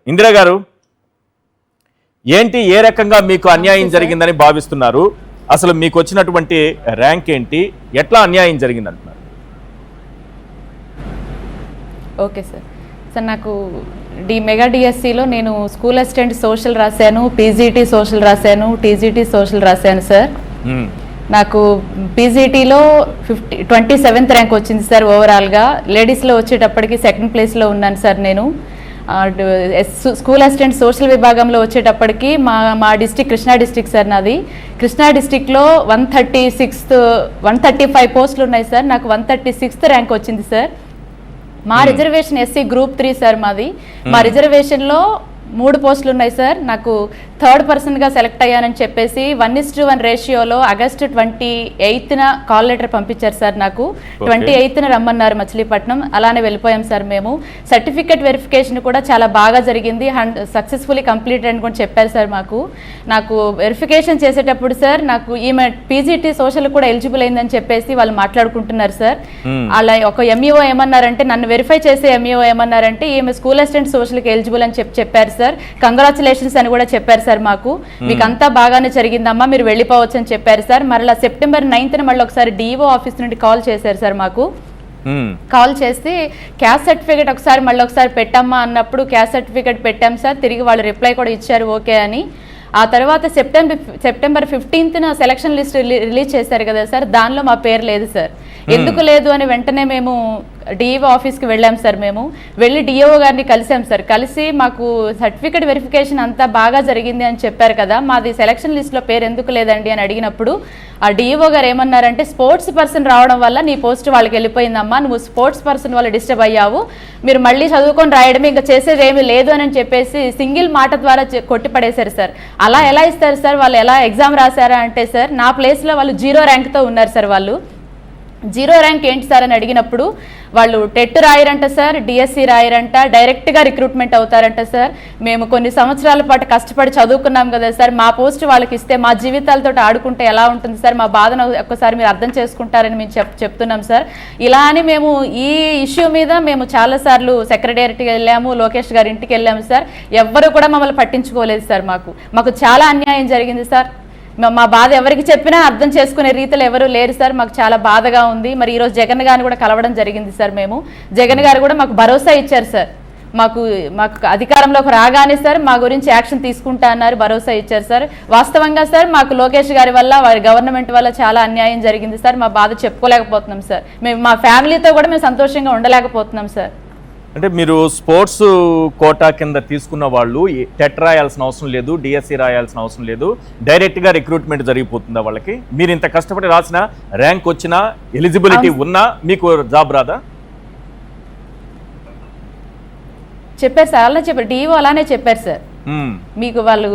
ఇందిరా గారు, ఏంటి ఏ రకంగా మీకు అన్యాయం జరిగిందని భావిస్తున్నారు? అసలు మీకు వచ్చినటువంటి ర్యాంక్ ఏంటి? ఎట్లా అన్యాయం జరిగింది అంటున్నారు? Okay sir. సార్ నాకు మెగా డిఎస్సిలో నేను స్కూల్ అసిస్టెంట్ సోషల్ రాశాను, పీజీటీ సోషల్ రాశాను, టీజీటీ సోషల్ రాశాను సార్. నాకు పీజీటీలో 27th ర్యాంక్ వచ్చింది సార్. ఓవరాల్గా లేడీస్లో వచ్చేటప్పటికి 2nd ప్లేస్లో ఉన్నాను సార్. నేను స్కూల్ అసిస్టెంట్ సోషల్ విభాగంలో వచ్చేటప్పటికి మా డిస్టిక్ కృష్ణా డిస్టిక్ సార్. నాది కృష్ణా డిస్టిక్లో 135 పోస్టులు ఉన్నాయి సార్. నాకు 136th ర్యాంక్ వచ్చింది సార్. మా రిజర్వేషన్ ఎస్సీ గ్రూప్ 3 సార్ మాది. మా రిజర్వేషన్లో 3 పోస్టులు ఉన్నాయి సార్. నాకు 3rd పర్సన్గా సెలెక్ట్ అయ్యానని చెప్పేసి 1:1 రేషియోలో ఆగస్టు 28న కాల్ లెటర్ పంపించారు సార్. నాకు 28న రమ్మన్నారు మచిలీపట్నం. అలానే వెళ్ళిపోయాం సార్ మేము. సర్టిఫికేట్ వెరిఫికేషన్ కూడా చాలా బాగా జరిగింది, సక్సెస్ఫుల్లీ కంప్లీట్ అని కూడా చెప్పారు సార్ మాకు. నాకు వెరిఫికేషన్ చేసేటప్పుడు సార్ నాకు ఈమె పీజీటీ సోషల్ కూడా ఎలిజిబుల్ అయిందని చెప్పేసి వాళ్ళు మాట్లాడుకుంటున్నారు సార్. అలా ఒక ఎంఈఓ ఏమన్నారంటే, నన్ను వెరిఫై చేసే ఎంఈఓ ఏమన్నారంటే ఈమె స్కూల్ అసిస్టెంట్ సోషల్కి ఎలిజిబుల్ అని చెప్పారు సార్. కంగ్రాచులేషన్స్ అని కూడా చెప్పారు సార్ మాకు. మీకు అంతా బాగానే జరిగిందమ్మా, మీరు వెళ్ళిపోవచ్చు అని చెప్పారు సార్. మరలా సెప్టెంబర్ 9న మళ్ళీ ఒకసారి డిఓ ఆఫీస్ నుండి కాల్ చేశారు సార్ మాకు. కాల్ చేసి క్యాస్ట్ సర్టిఫికేట్ మళ్ళీ ఒకసారి పెట్టమ్మా అన్నప్పుడు క్యాస్ట్ సర్టిఫికేట్ పెట్టాం సార్. తిరిగి వాళ్ళు రిప్లై కూడా ఇచ్చారు ఓకే అని. ఆ తర్వాత సెప్టెంబర్ 15న సెలక్షన్ లిస్ట్ రిలీజ్ చేశారు కదా సార్. దానిలో మా పేరు లేదు సార్. ఎందుకు లేదు అని వెంటనే మేము డిఈఓ ఆఫీస్కి వెళ్ళాం సార్. మేము వెళ్ళి డిఓ గారిని కలిసాం సార్. కలిసి మాకు సర్టిఫికేట్ వెరిఫికేషన్ అంతా బాగా జరిగింది అని చెప్పారు కదా, మాది సెలక్షన్ లిస్ట్లో పేరు ఎందుకు లేదండి అని అడిగినప్పుడు ఆ డిఈఓ గారు ఏమన్నారంటే, స్పోర్ట్స్ పర్సన్ రావడం వల్ల నీ పోస్ట్ వాళ్ళకి వెళ్ళిపోయిందమ్మా, నువ్వు స్పోర్ట్స్ పర్సన్ వల్ల డిస్టర్బ్ అయ్యావు, మీరు మళ్ళీ చదువుకొని రాయడమే, ఇంకా చేసేది ఏమీ లేదు అని చెప్పేసి సింగిల్ మాట ద్వారా కొట్టిపడేశారు సార్. అలా ఎలా ఇస్తారు సార్? వాళ్ళు ఎలా ఎగ్జామ్ రాశారా అంటే సార్, నా ప్లేస్లో వాళ్ళు 0 ర్యాంక్తో ఉన్నారు సార్. వాళ్ళు 0 ర్యాంక్ ఏంటి సార్ అని అడిగినప్పుడు వాళ్ళు టెట్ రాయరంట సార్, డిఎస్సి రాయరంట, డైరెక్ట్గా రిక్రూట్మెంట్ అవుతారంట సార్. మేము కొన్ని సంవత్సరాల పాటు కష్టపడి చదువుకున్నాం కదా సార్, మా పోస్ట్ వాళ్ళకి ఇస్తే మా జీవితాలతో ఆడుకుంటే ఎలా ఉంటుంది సార్, మా బాధను ఒక్కసారి మీరు అర్థం చేసుకుంటారని మేము చెప్తున్నాం సార్. ఇలా అని మేము ఈ ఇష్యూ మీద మేము చాలాసార్లు సెక్రటేరియట్కి వెళ్ళాము, లోకేష్ గారి ఇంటికి వెళ్ళాము సార్. ఎవ్వరు కూడా మమ్మల్ని పట్టించుకోలేదు సార్. మాకు చాలా అన్యాయం జరిగింది సార్. మా బాధ ఎవరికి చెప్పినా అర్థం చేసుకునే రీతిలో ఎవరు లేరు సార్. మాకు చాలా బాధగా ఉంది. మరి ఈరోజు జగన్ గారిని కూడా కలవడం జరిగింది సార్. మేము జగన్ గారు కూడా మాకు భరోసా ఇచ్చారు సార్. మాకు అధికారంలోకి రాగానే సార్ మా గురించి యాక్షన్ తీసుకుంటా అన్నారు, భరోసా ఇచ్చారు సార్. వాస్తవంగా సార్ మాకు లోకేష్ గారి వల్ల, వారి గవర్నమెంట్ వల్ల చాలా అన్యాయం జరిగింది సార్. మా బాధ చెప్పుకోలేకపోతున్నాం సార్. మేము మా ఫ్యామిలీతో కూడా మేము సంతోషంగా ఉండలేకపోతున్నాం సార్. అంటే మీరు స్పోర్ట్స్ కోటా కింద తీసుకున్న వాళ్ళు టెట్ రాయాల్సిన అవసరం లేదు, డిఎస్సి రాయాల్సిన అవసరం లేదు, డైరెక్ట్గా రిక్రూట్మెంట్ జరిగిపోతుందా వాళ్ళకి? మీరు ఇంత కష్టపడి రాసిన ర్యాంక్ వచ్చినా, ఎలిజిబిలిటీ ఉన్నా మీకు జాబ్ రాదా? చెప్పారు సార్, అలా చెప్పారు. డిఓ అలానే చెప్పారు సార్. మీకు వాళ్ళు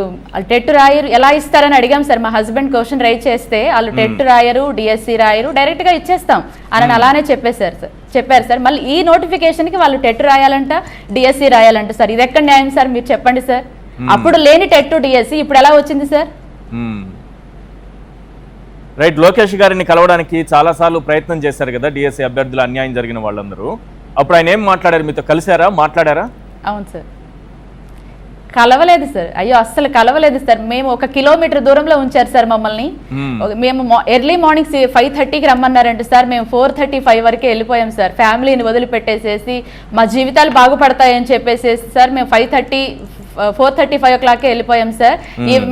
టెట్ రాయరు ఎలా ఇస్తారని అడిగాం సార్. మా హస్బెండ్ క్వశ్చన్ రైజ్ చేస్తే వాళ్ళు టెట్ రాయరు, డిఎస్సి రాయరు, డైరెక్ట్గా ఇచ్చేస్తాం అని అలానే చెప్పారు సార్. మళ్ళీ ఈ నోటిఫికేషన్కి వాళ్ళు టెట్ రాయాలంట, డిఎస్సి రాయాలంట సార్. ఇది ఎక్కడ న్యాయం సార్? మీరు చెప్పండి సార్. అప్పుడు లేని టెట్ డిఎస్సి ఇప్పుడు ఎలా వచ్చింది సార్? రైట్. లోకేష్ గారిని కలవడానికి చాలాసార్లు ప్రయత్నం చేశారు కదా డిఎస్సి అభ్యర్థులు, అన్యాయం జరిగిన వాళ్ళందరూ. అప్పుడు ఆయన ఏం మాట్లాడారు? మీతో కలిసారా, మాట్లాడారా? అవును సార్. కలవలేదు సార్. అయ్యో అస్సలు కలవలేదు సార్. మేము 1 కిలోమీటర్ దూరంలో ఉంచారు సార్ మమ్మల్ని. మేము ఎర్లీ మార్నింగ్ 5:30కి రమ్మన్నారంటే సార్, మేము 4:35 వరకే వెళ్ళిపోయాం సార్. ఫ్యామిలీని వదిలిపెట్టేసేసి మా జీవితాలు బాగుపడతాయని చెప్పేసేసి సార్ మేము 4:35 o'clockకే వెళ్ళిపోయాం సార్.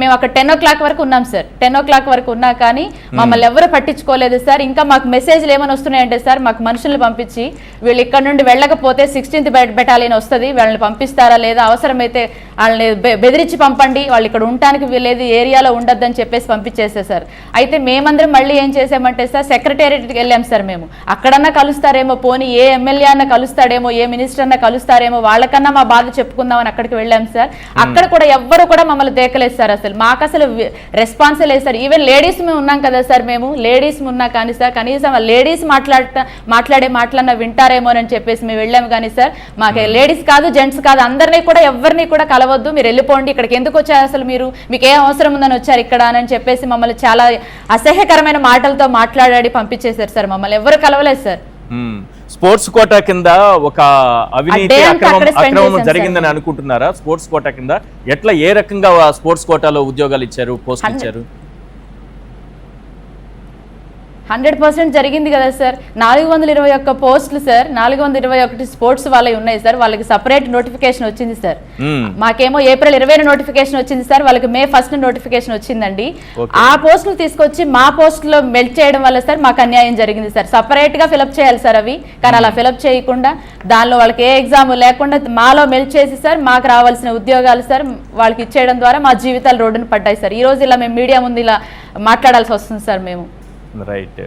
మేము అక్కడ 10 o'clock వరకు ఉన్నాం సార్. 10 o'clock వరకు ఉన్నా కానీ మమ్మల్ని ఎవరు పట్టించుకోలేదు సార్. ఇంకా మాకు మెసేజ్లు ఏమైనా వస్తున్నాయంటే సార్, మాకు మనుషుల్ని పంపించి వీళ్ళు ఇక్కడ నుండి వెళ్ళకపోతే 16th బెటాలియన్ వస్తుంది, వాళ్ళని పంపిస్తారా లేదా, అవసరమైతే వాళ్ళని బెదిరించి పంపండి, వాళ్ళు ఇక్కడ ఉండటానికి వీళ్ళేది ఏరియాలో ఉండొద్దని చెప్పేసి పంపించేసే సార్. అయితే మేమందరం మళ్ళీ ఏం చేసామంటే సార్, సెక్రటేరియట్కి వెళ్ళాం సార్. మేము అక్కడన్నా కలుస్తారేమో, పోనీ ఏ ఎమ్మెల్యే అన్నా కలుస్తాడేమో, ఏ మినిస్టర్ అన్నా కలుస్తారేమో, వాళ్ళకన్నా మా బాధ చెప్పుకుందామని అక్కడికి వెళ్ళాం సార్. అక్కడ కూడా ఎవ్వరు కూడా మమ్మల్ని దేకలేదు సార్. అసలు మాకు అసలు రెస్పాన్స్ లేదు సార్. ఈవెన్ లేడీస్ మేము ఉన్నాం కదా సార్, మేము లేడీస్ ఉన్నా కానీ సార్ కనీసం లేడీస్ మాట్లాడే మాటలన్నా వింటారేమో అని చెప్పేసి మేము వెళ్ళాము కానీ సార్, మాకు లేడీస్ కాదు, జెంట్స్ కాదు, అందరినీ కూడా ఎవరిని కూడా కలవద్దు, మీరు వెళ్ళిపోండి, ఇక్కడికి ఎందుకు వచ్చారు అసలు, మీకు ఏ అవసరం ఉందని వచ్చారు ఇక్కడ అని చెప్పేసి మమ్మల్ని చాలా అసహ్యకరమైన మాటలతో మాట్లాడి పంపించేశారు సార్. మమ్మల్ని ఎవరు కలవలేదు సార్. స్పోర్ట్స్ కోటా కింద ఒక అవినీతి A day అంతా అక్కడే spend అక్రమం చేశాం జరిగిందని అనుకుంటున్నారా? స్పోర్ట్స్ కోటా కింద ఎట్లా, ఏ రకంగా స్పోర్ట్స్ కోటాలో ఉద్యోగాలు ఇచ్చారు, పోస్టులు ఇచ్చారు? 100% జరిగింది కదా సార్. 421 పోస్టులు సార్, 421 స్పోర్ట్స్ వాళ్ళవి ఉన్నాయి సార్. వాళ్ళకి సపరేట్ నోటిఫికేషన్ వచ్చింది సార్. మాకేమో ఏప్రిల్ 20 నోటిఫికేషన్ వచ్చింది సార్, వాళ్ళకి మే 1 నోటిఫికేషన్ వచ్చిందండి. ఆ పోస్టులు తీసుకొచ్చి మా పోస్టులో మెల్ట్ చేయడం వల్ల సార్ మాకు అన్యాయం జరిగింది సార్. సపరేట్ గా ఫిలప్ చేయాలి సార్ అవి, కానీ అలా ఫిలప్ చేయకుండా దానిలో వాళ్ళకి ఏ ఎగ్జామ్ లేకుండా మాలో మెల్ట్ చేసి సార్ మాకు రావాల్సిన ఉద్యోగాలు సార్ వాళ్ళకి ఇచ్చేయడం ద్వారా మా జీవితాలు రోడ్డున పడ్డాయి సార్. ఈ రోజు ఇలా మేము మీడియా ముందు ఇలా మాట్లాడాల్సి వస్తుంది సార్ మేము. రైట్.